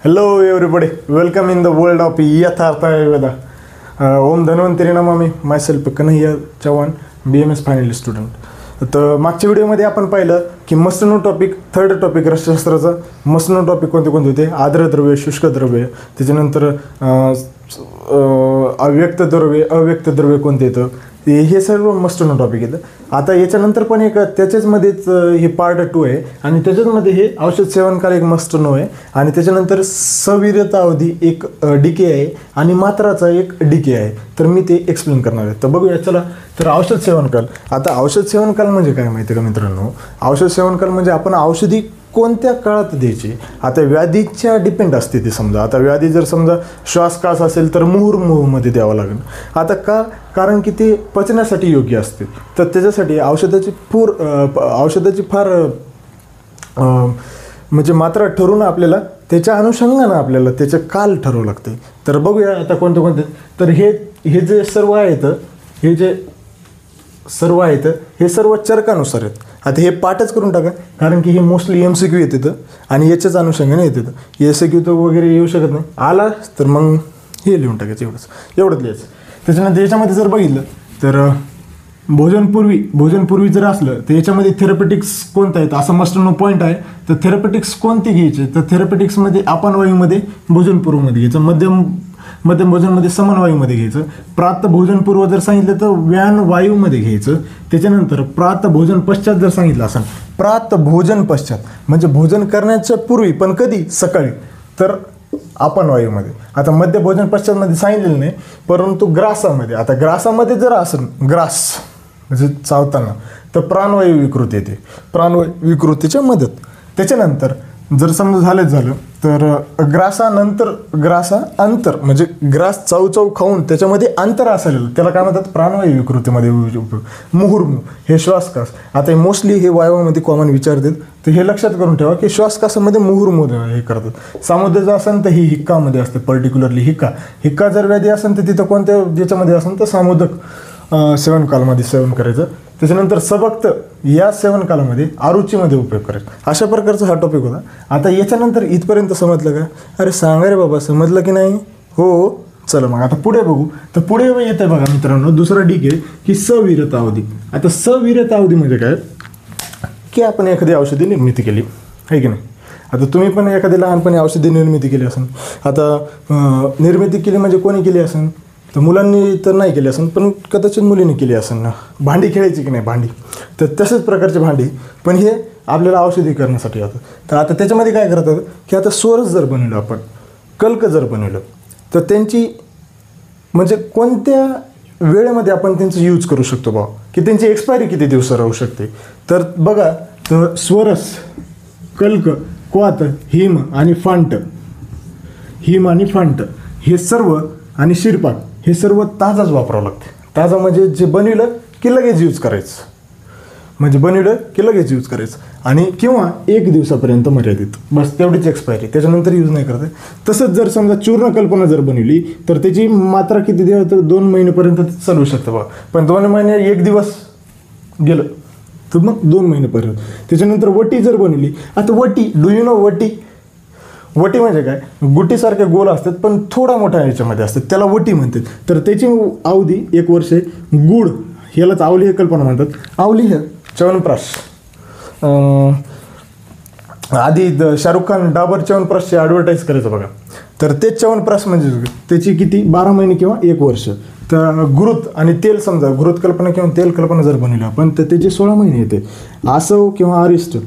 Hello everybody, welcome in the world of Yatharth Ayurveda. ओम धन्वंतरी नमामि. Myself Kanhaiya Chavan, BMS final student. तर मागच्या व्हिडिओमध्ये आपण पाहिलं की मसनो टॉपिक, थर्ड टॉपिक रसशास्त्राचा. मसनो टॉपिक कोणते कोणते होते? आर्द्रद्रव्य, शुष्क द्रव्य, त्याच्यानंतर अव्यक्त द्रव्य कोणते येतं, हे सर्व मस्टनो टॉपिक येतं. आता याच्यानंतर पण एक त्याच्याचमध्येच हे पार्ट 2 आहे आणि त्याच्याचमध्ये हे औषध सेवनकाल एक मस्टनो आहे आणि त्याच्यानंतर सवीर्यता अवधी एक डीके आहे आणि मात्राचा एक डीके आहे. तर मी ते एक्सप्लेन करणार आहे. तर बघूया चला. तर औषध सेवनकाल. आता औषध सेवनकाल म्हणजे काय माहिती आहे का मित्रांनो? औषध सेवनकाल म्हणजे आपण औषधी कोणत्या काळात द्यायची. आता व्याधीच्या डिपेंड असते ते. समजा आता व्याधी जर समजा श्वासकास असेल तर मुहूर्मुहूमध्ये द्यावं लागेल. आता कारण की ते पचण्यासाठी योग्य असते. तर त्याच्यासाठी औषधाची फार म्हणजे मात्रा ठरवून आपल्याला त्याच्या अनुषंगानं आपल्याला त्याचं काल ठरवावं लागते. तर बघूया आता कोणते कोणते. तर हे जे सर्व आहेत, हे सर्व चरकानुसार आहेत. आता हे पाठच करून टाका कारण की हे मोस्टली MCQ येतं आणि याच्याच अनुषंगाने येतं. SQ तर वगैरे येऊ शकत नाही. आला तर मग हे लिहून टाकायचं, एवढंच लिहायचं. त्याच्यानंतर याच्यामध्ये जर बघितलं तर भोजनपूर्वी जर असलं तर याच्यामध्ये थेरपेटिक्स कोणतं आहेत असं मस्टनो पॉईंट आहे. तर थेरपेटिक्स कोणते घ्यायचे? तर थेरपेटिक्समध्ये आपण वायूमध्ये भोजनपूर्वमध्ये घ्यायचं, मध्यम भोजनमध्ये समन वायूमध्ये घ्यायचं, प्रात भोजनपूर्व जर सांगितलं तर व्यान वायूमध्ये घ्यायचं. त्याच्यानंतर प्रात भोजन पश्चात जर सांगितलं असेल, प्रात भोजन पश्चात म्हणजे भोजन करण्याच्या पूर्वी पण कधी? सकाळी, तर आपण वायूमध्ये. आता मध्य भोजन पश्चातमध्ये सांगितलेलं नाही, परंतु ग्रासामध्ये. आता ग्रासामध्ये जर असेल, ग्रास म्हणजे चावताना, तर प्राणवायू विकृती येते. प्राणवायू विकृतीच्या मदत. त्याच्यानंतर जर समजा झालं तर ग्रासा अंतर म्हणजे ग्रास चावचाव खाऊन त्याच्यामध्ये अंतर असेल त्याला काय म्हणतात? प्राणवायू विकृतीमध्ये उपयोग. मुहुर्मू हे श्वासकास. आता हे मोस्टली हे वायूमध्ये कॉमन विचारतात. तर हे लक्षात करून ठेवा की श्वासकासामध्ये मुहुर्मू हे करतात. सामुद्र जर असेल तर ही हिक्कामध्ये असते, पर्टिक्युलरली हिक्का जर व्याधी असेल तर तिथं कोणत्या ज्याच्यामध्ये असेल तर सामुद्रक सेवनकालामध्ये सेवन करायचं. त्याच्यानंतर सबक्त या सेवनकालामध्ये आरुचीमध्ये उपयोग करायचा. अशा प्रकारचा हा टॉपिक होता. आता याच्यानंतर इथपर्यंत समजलं का? अरे सांगा रे बाबा, समजलं की नाही? हो. चला मग आता पुढे बघू. तर पुढे येतं बघा मित्रांनो, दुसरा डीके की सवीर्यता अवधी. आता सवीर्यता अवधी म्हणजे काय? की आपण एखादी औषधी निर्मिती केली आहे की नाही. आता तुम्ही पण एखादी लहानपणी औषधी निर्मिती केली असेल. आता निर्मिती केली म्हणजे कोणी केली असेल? तर मुलांनी तर नाही केली असेल, पण कदाचित मुलींनी केली असेल ना. भांडी खेळायची की नाही, भांडी. तर तसेच प्रकारचे भांडी, पण हे आपल्याला औषधी करण्यासाठी होतं. तर आता त्याच्यामध्ये काय करतात की आता सोरस जर बनवलं आपण, कल्क जर बनवलं, तर त्यांची म्हणजे कोणत्या वेळेमध्ये आपण त्यांचं यूज करू शकतो बा, की त्यांची एक्सपायरी किती दिवस राहू शकते. तर बघा, तर स्वरस, कल्क, क्वाथ, हिम आणि फांट हे सर्व आणि शिरपाट हे सर्व ताजाच वापरावं लागते. ताजा म्हणजे जे बनवलं की लगेच यूज करायचं, आणि किंवा 1 दिवसापर्यंत मर्यादित, बस तेवढीच एक्सपायरी, त्याच्यानंतर यूज नाही करते. तसंच जर समजा चूर्ण कल्पना जर बनवली तर त्याची मात्रा किती दिवस? तर 2 महिनेपर्यंत चालू शकतं बा. पण 2 महिने 1 दिवस गेलं तर मग 2 महिनेपर्यंत. त्याच्यानंतर वटी जर बनवली. आता वटी, डू यू नो वटी म्हणजे काय? गुटीसारख्या गोल असतात पण थोडा मोठा याच्यामध्ये असतात, त्याला वटी म्हणतात. तर त्याची अवधी 1 वर्ष आहे. गुळ, ह्यालाच आवली हे कल्पना म्हणतात. आवली हे च्यवनप्राश. आधी शाहरुख खान डाबर च्यवनप्राशची ॲडव्हर्टाईज करायचं बघा. तर ते च्यवनप्राश म्हणजे त्याची किती? 12 महिने किंवा 1 वर्ष. तर घृत आणि तेल, समजा घृत कल्पना किंवा तेल कल्पना जर बनवली आपण तर त्याचे 16 महिने येते. आसव किंवा अरिष्ट.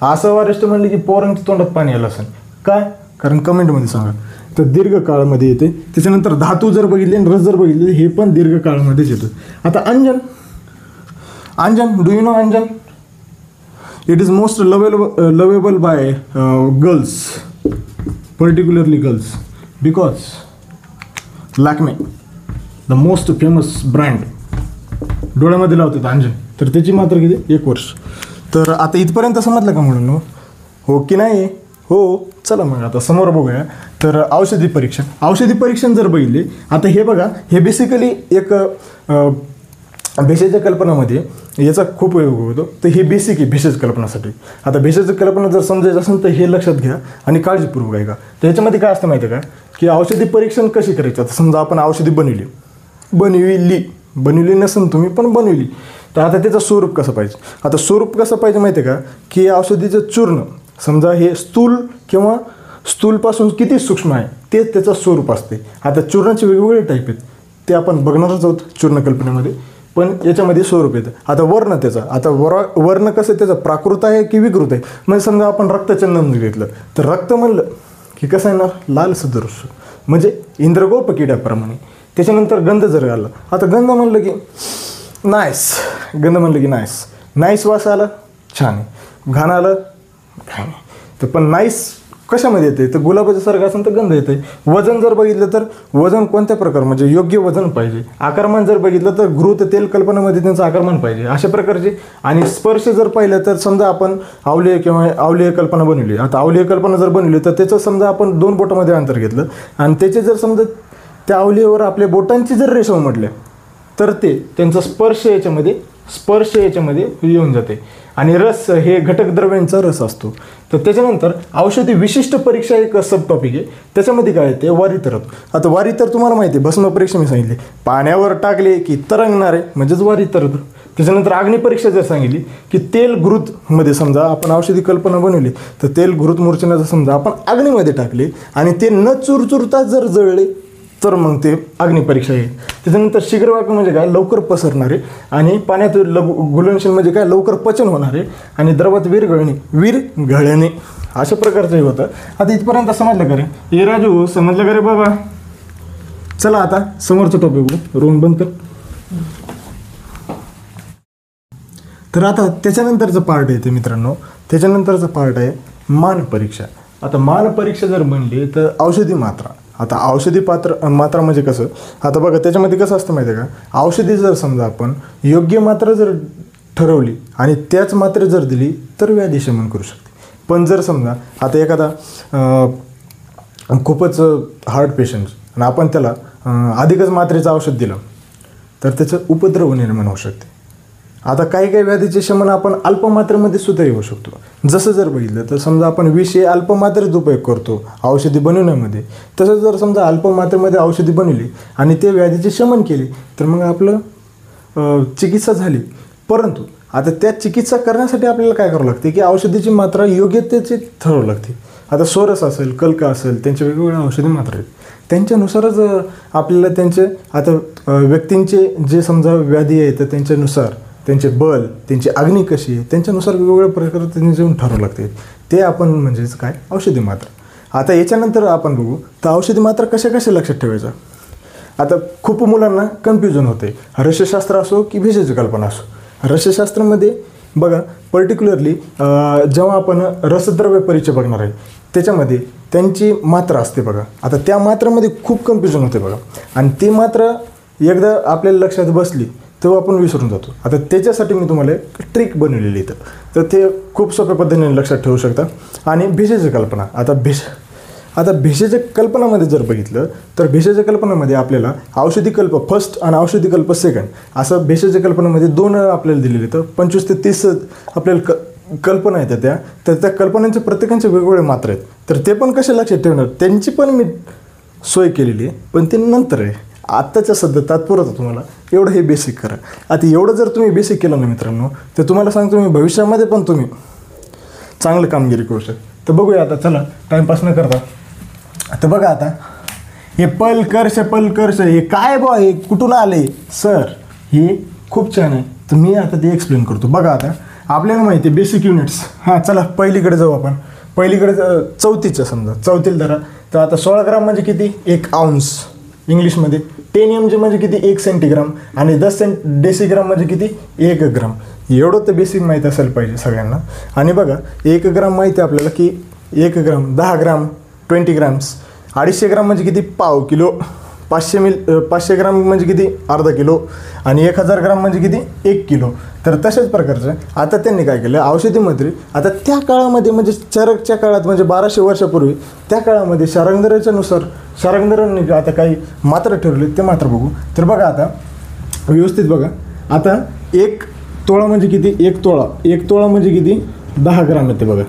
आसव अरिष्ट म्हणले की पोरांच्या तोंडात पाणी आलं असेल. काय? कारण कमेंटमध्ये सांगा. तर दीर्घ काळामध्ये येते. त्याच्यानंतर धातू जर बघितले आणि रस जर बघितले, हे पण दीर्घ काळामध्येच येतं. आता अंजन, डू यू नो अंजन? It is most lovable by girls, particularly girls, because Lakme the most famous brand डोळ्यामध्ये लावतात अंजन. तर त्याची मात्र किती? 1 वर्ष. तर आता इथपर्यंत समजलं का म्हणून? हो की नाही? हो. चला मग आता समोर बघूया. तर औषधी परीक्षण जर बघितले. आता हे बघा, हे बेसिकली एक भेषज कल्पनामध्ये याचा खूप उपयोग होतो. तर हे बेसिक आहे भेषज कल्पनासाठी. आता भेषज कल्पना जर समजायचं असेल तर हे लक्षात घ्या आणि काळजीपूर्वक ऐका. तर ह्याच्यामध्ये काय असतं माहिती आहे का, की औषधी परीक्षण कशी करायचं. आता समजा आपण औषधी बनविली नसेल तुम्ही पण बनविली, तर आता त्याचं स्वरूप कसं पाहिजे. आता स्वरूप कसं पाहिजे माहिती आहे का, की औषधीचं चूर्ण समजा हे स्थूल किंवा स्थूलपासून किती सूक्ष्म आहे ते त्याचं स्वरूप असते. आता चूर्णाचे वेगवेगळे टाईप आहेत, ते आपण बघणारच आहोत चूर्ण कल्पनेमध्ये, पण याच्यामध्ये स्वरूप येतं. आता वर्ण त्याचा, आता वर्ण कसं त्याचं प्राकृत आहे की विकृत आहे. म्हणजे समजा आपण रक्तचंदन घेतलं तर रक्त म्हणलं की कसं आहे ना, लाल सदृश म्हणजे इंद्रगोप किड्याप्रमाणे. त्याच्यानंतर गंध जर आला, आता गंध म्हणलं की नाईस वास आला छान आहे, घाण आलं घाण. तर पण नाईस कशामध्ये येते, तर गुलाबाच्या सारखं असेल तर गंध येते. वजन जर बघितलं तर वजन कोणत्या प्रकार म्हणजे योग्य वजन पाहिजे. आकारमान जर बघितलं तर घृत तेल कल्पनामध्ये त्यांचं आकारमान पाहिजे अशा प्रकारचे. आणि स्पर्श जर पाहिलं तर समजा आपण आवलीय कल्पना बनवली. आता आवलीय कल्पना जर बनवली तर त्याचं समजा आपण 2 बोटामध्ये अंतर घेतलं आणि त्याचे जर समजा त्या अवलीवर आपल्या बोटांची जर रेषा उमटल्या तर ते त्यांचा स्पर्श याच्यामध्ये येऊन जाते. आणि रस हे घटक द्रव्यांचा रस असतो. तर त्याच्यानंतर औषधी विशिष्ट परीक्षा एक सब टॉपिक आहे, त्याच्यामध्ये काय येते वारितरत्व. आता वारितर तुम्हाला माहिती आहे, भस्म परीक्षा मी सांगितली, पाण्यावर टाकले की तरंगणारे म्हणजेच वारितरत्व. त्याच्यानंतर अग्निपरीक्षा जर सांगितली की तेल घृतमध्ये समजा आपण औषधी कल्पना बनवली तर तेल घृत मूर्छनाचं समजा आपण अग्नीमध्ये टाकले आणि ते न चुरचुरता जर जळले तर मग ते अग्निपरीक्षा येईल. त्याच्यानंतर शीघ्रवाक्य म्हणजे काय, लवकर पसरणारे. आणि पाण्यात घुलनशील म्हणजे काय, लवकर पचन होणारे. आणि द्रवात विरघळणे अशा प्रकारचं हे होतं. आता इथपर्यंत समजलं का रे, हे राजू समजलं का रे बाबा. चला आता समोरचं टॉपिक रूम बंद कर. तर आता त्याच्यानंतरचं पार्ट येते मित्रांनो, त्याच्यानंतरचं पार्ट आहे मान परीक्षा. आता मान परीक्षा जर म्हणली तर औषधी मात्रा. आता औषधी मात्रा म्हणजे कसं, आता बघा त्याच्यामध्ये कसं असतं माहिती आहे का, औषधी जर समजा आपण योग्य मात्रा जर ठरवली आणि त्याच मात्रा जर दिली तर व्याधी शमन करू शकते. पण जर समजा आता एखादा खूपच हार्ट पेशंट आणि आपण त्याला अधिकच मात्रेचं औषध दिलं तर त्याचं उपद्रव निर्माण होऊ शकते. आता काही व्याधीचे शमन आपण अल्पमात्रेमध्ये सुद्धा येऊ शकतो. जसं जर बघितलं तर समजा आपण विष हे अल्पमात्रेत उपयोग करतो औषधी बनवण्यामध्ये, तसंच जर समजा अल्पमात्रेमध्ये औषधी बनवली आणि ते व्याधीचे शमन केले तर मग आपलं चिकित्सा झाली. परंतु आता त्या चिकित्सा करण्यासाठी आपल्याला काय करावं लागते की औषधीची मात्रा योग्यतेची ठरवावी लागते. आता सोरस असेल, कल्का असेल, त्यांच्या वेगवेगळ्या औषधी मात्रा आहेत, त्यांच्यानुसारच आपल्याला त्यांचे आता व्यक्तींचे जे समजा व्याधी आहे तर त्यांच्यानुसार त्यांचे बल, त्यांची अग्नी कशी आहे त्यांच्यानुसार वेगवेगळ्या प्रकारे त्यांनी जेवण ठरवावं लागते. ते आपण म्हणजेच काय औषधी मात्रा. आता याच्यानंतर आपण बघू तर औषधी मात्रा कशा लक्षात ठेवायचा. आता खूप मुलांना कन्फ्युजन होते, रसशास्त्र असो की भेषज कल्पना असो. रसशास्त्रामध्ये बघा पर्टिक्युलरली जेव्हा आपण रसद्रव्य परिचय बघणार आहे त्याच्यामध्ये त्यांची मात्रा असते बघा. आता त्या मात्रामध्ये खूप कन्फ्युजन होते बघा, आणि ती मात्रा एकदा आपल्याला लक्षात बसली तेव्हा आपण विसरून जातो. आता त्याच्यासाठी मी तुम्हाला एक ट्रिक बनवलेली इथं, तर ते खूप सोप्या पद्धतीने लक्षात ठेवू शकता. आणि भेषज कल्पना, आता भेषज कल्पनामध्ये जर बघितलं तर भेषज कल्पनामध्ये आपल्याला औषधी कल्प फर्स्ट आणि औषधी कल्प सेकंड असं भेषज कल्पनामध्ये 2 आपल्याला दिलेले. तर 25 ते 30 आपल्याला कल्पना येतात त्या. तर त्या कल्पनांचे प्रत्येकांचे वेगवेगळे मात्रा आहेत. तर ते पण कसे लक्षात ठेवणार त्यांची पण मी सोय केलेली आहे, पण ते नंतर आहे. आत्ताच्या सध्या तात्पुरतं तुम्हाला एवढं हे बेसिक करा. आता एवढं जर तुम्ही बेसिक केलं ना मित्रांनो तर तुम्हाला सांगतो मी भविष्यामध्ये पण तुम्ही चांगलं कामगिरी करू शकता. तर बघूया आता, चला टाईमपास न करता. आता बघा आता हे पलकर्ष हे काय बा, हे कुठून आले सर, हे खूप छान आहे. तर मी आता ते एक्सप्लेन करतो. बघा आता आपल्याला माहिती आहे बेसिक युनिट्स. हां चला पहिलीकडे जाऊ आपण. पहिलीकडे चौथीचं समजा चौथीला धरा. तर आता 16 ग्राम म्हणजे किती, 1 आउन्स इंग्लिशमध्ये. 10 mg म्हणजे किती, 1 सेंटीग्राम. आणि 10 डेसिग्राम म्हणजे किती, 1 ग्राम. एवढं तर बेसिक माहीत असायला पाहिजे सगळ्यांना. आणि बघा 1 ग्राम माहिती आहे आपल्याला की 1 ग्राम 10 ग्राम 20 ग्राम्स. 250 ग्राम म्हणजे किती, पाव किलो. 500 ग्राम म्हणजे किती, अर्धा किलो. आणि 1000 ग्राम म्हणजे किती, 1 किलो. तर तशाच प्रकारचं आता त्यांनी काय केलं औषधीमध्ये. आता त्या काळामध्ये म्हणजे चरकच्या काळात म्हणजे 1200 वर्षापूर्वी त्या काळामध्ये शारंगधरांनी आता काही मात्रा ठरवली ते मात्रा बघू. तर बघा आता व्यवस्थित बघा. आता 1 तोळा म्हणजे किती? 1 तोळा म्हणजे किती? 10 ग्राम येते बघा.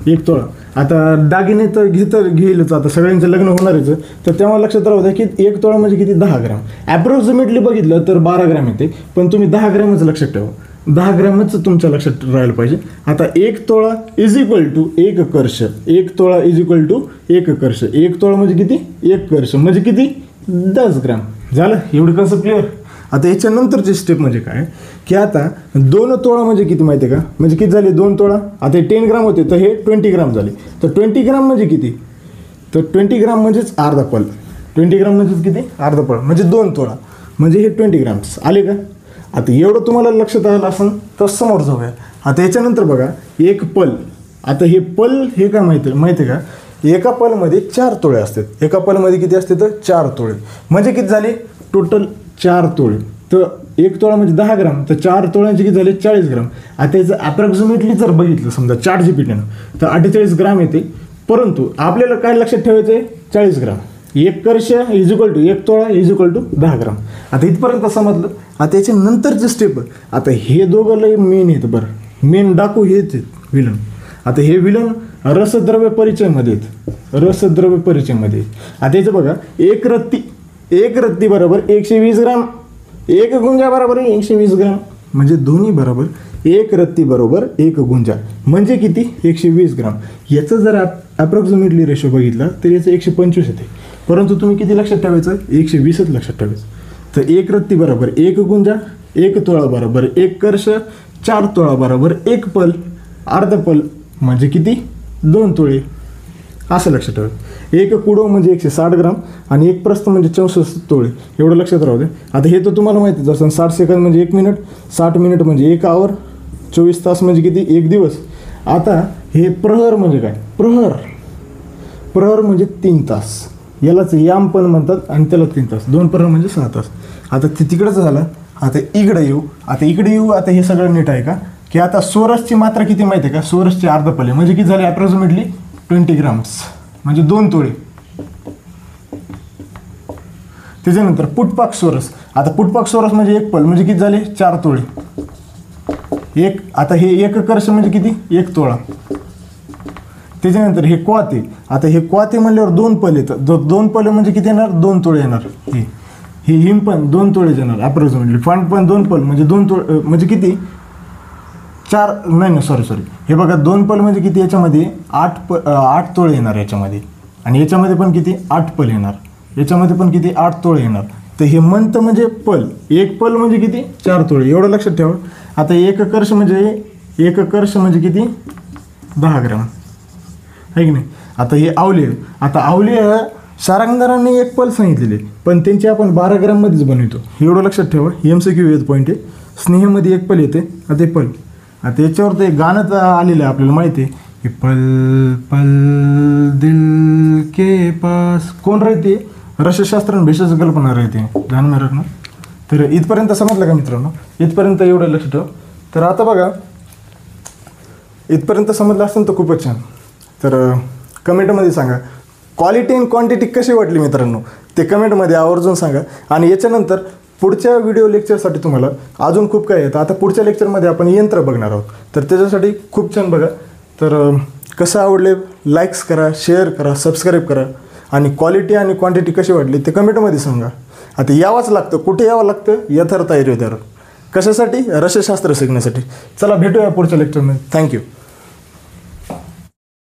1 तोळा. आता दागिने तर घेईलच, आता सगळ्यांचं लग्न होणारच, तर तेव्हा लक्षात राहू द्या की 1 तोळा म्हणजे किती? 10 ग्राम. ॲप्रॉक्सिमेटली बघितलं तर 12 ग्राम येते, पण तुम्ही 10 ग्रॅमच लक्षात ठेवा. 10 ग्रॅमच तुमच्या लक्षात राहायला पाहिजे. आता 1 तोळा इज इक्वल टू 1 कर्ष. 1 तोळा इज इक्वल टू 1 कर्ष. 1 तोळा म्हणजे किती? 1 कर्ष म्हणजे किती? 10 ग्रॅम. झालं? एवढी कन्सेप्ट क्लिअर. आता याच्यानंतरची स्टेप म्हणजे काय की आता 2 तोळा म्हणजे किती माहिती आहे का? म्हणजे किती झाले? 2 तोळा. आता हे 10 ग्राम होते, तर हे 20 ग्राम झाले. तर 20 ग्राम म्हणजे किती? तर 20 ग्राम म्हणजेच अर्धा पल. 20 ग्राम म्हणजेच किती? अर्धा पल म्हणजे 2 तोळा म्हणजे हे 20 ग्राम्स आले का? आता एवढं तुम्हाला लक्षात आलं असेल तर समोर जाऊया. आता याच्यानंतर बघा 1 पल. आता हे पल हे काय माहिती आहे का? एका पलमध्ये 4 तोळे असतात. एका पलमध्ये किती असते? तर 4 तोळे म्हणजे किती झाले? टोटल 4 तोळे. तर 1 तोळा म्हणजे 10 ग्राम, तर 4 तोळ्यांचे किती झाले? 40 ग्राम. आता याचं ॲप्रॉक्सिमेटली जर बघितलं समजा ChatGPTनं तर 48 ग्राम येते, परंतु आपल्याला काय लक्षात ठेवायचं आहे? 40 ग्राम. 1 कर्ष इज इक्वल टू 1 तोळा इज इक्वल टू 10 ग्राम. आता इथपर्यंत समजलं. आता याच्या नंतरचे स्टेप, आता हे दोघं लय मेन आहेत बरं. मेन डाकू हेच आहेत विलन. आता हे विलन रसद्रव्य परिचयमध्ये आहेत. रसद्रव्य परिचयमध्ये. आता याचं बघा 1 रत्ती बरोबर 120 ग्राम. 1 गुंजा बरोबर 120 ग्राम म्हणजे दोन्ही बरोबर. 1 रत्ती बरोबर 1 गुंजा म्हणजे किती? 120 ग्राम. याचं जर ॲप्रॉक्सिमेटली रेशो बघितला तर याचं 125 येते, परंतु तुम्ही किती लक्षात ठेवायचं? 120च लक्षात ठेवायचं. तर 1 रत्ती बरोबर 1 गुंजा, 1 तोळा बरोबर 1 कर्ष, 4 तोळा बरोबर 1 पल, अर्ध पल म्हणजे किती? 2 तोळे असं लक्षात ठेवा. 1 कुडो म्हणजे 160 ग्राम आणि 1 प्रस्थ म्हणजे 64 तोळे. एवढं लक्षात राहू दे. आता हे तर तुम्हाला माहितीच असं. 60 सेकंद म्हणजे 1 मिनिट, 60 मिनिट म्हणजे 1 आवर, 24 तास म्हणजे किती? 1 दिवस. आता हे प्रहर म्हणजे काय? प्रहर म्हणजे 3 तास. यालाच याम पण म्हणतात आणि त्याला 3 तास. 2 प्रहर म्हणजे 6 तास. आता ते तिकडंच झालं. आता इकडे येऊ. आता हे सगळं नीट आहे का? की आता सोरसची मात्रा किती माहिती आहे का? सोरसची अर्ध पले म्हणजे किती झाले? ॲप्रॉक्सिमेटली 20 ग्राम्स म्हणजे 2 तोळे. त्याच्यानंतर पुटपाक सोरस. आता पुटपाक सोरस म्हणजे 1 पल म्हणजे किती झाले? 4 तोळे. आता हे 1 कर्ष म्हणजे किती? 1 तोळा. त्याच्यानंतर हे क्वाते. आता हे क्वाते म्हणल्यावर 2 पल येतं. 2 पल म्हणजे किती येणार? 2 तोळे येणार. हे हिम पण 2 तोळे येणार ॲप्रॉक्सिमेटली. फंड पण 2 पल म्हणजे 2 तोळे म्हणजे किती? 4 नाही सॉरी हे बघा 2 पल म्हणजे किती? याच्यामध्ये 8 तोळे येणार याच्यामध्ये, आणि याच्यामध्ये पण किती? 8 पल येणार. याच्यामध्ये पण किती? 8 तोळे येणार. तर हे मंथ म्हणजे पल. 1 पल म्हणजे किती? 4 तोळे. एवढं लक्षात ठेवा. आता 1 कर्ष म्हणजे किती? 10 ग्राम आहे की नाही. आता हे आवले. आता आवले सारंगदारांनी 1 पल सांगितलेले, पण त्यांचे आपण 12 ग्राममध्येच बनवतो. एवढं लक्षात ठेवा. MCQ येत पॉईंट आहे. स्नेहमध्ये 1 पल येते. आता हे पल. आता याच्यावर ते गाणं आलेलं आहे आपल्याला माहिती आहे की पल पल दिल के पास. कोण राहते? रसशास्त्र आणि भेषज कल्पना राहते जानमेरनं. तर इथपर्यंत समजलं का मित्रांनो? इथपर्यंत एवढं लक्ष ठेव. तर आता बघा इथपर्यंत समजलं असेल तर खूपच छान. तर कमेंटमध्ये सांगा क्वालिटी अँड क्वांटिटी कशी वाटली मित्रांनो, ते कमेंटमध्ये आवर्जून सांगा. आणि याच्यानंतर पुढच्या व्हिडिओ लेक्चरसाठी तुम्हाला अजून खूप काय येतं. आता पुढच्या लेक्चरमध्ये आपण यंत्र बघणार आहोत, तर त्याच्यासाठी खूप छान बघा. तर कसं आवडले लाईक्स करा, शेअर करा, सबस्क्राईब करा. आणि क्वालिटी आणि क्वांटिटी कशी वाटली ते कमेंटमध्ये सांगा. आता यावंच लागतं. कुठे यावं लागतं? यथार्थ आयुर्वेदावर. कशासाठी? रसशास्त्र शिकण्यासाठी. चला भेटूया पुढच्या लेक्चरमध्ये. थँक्यू.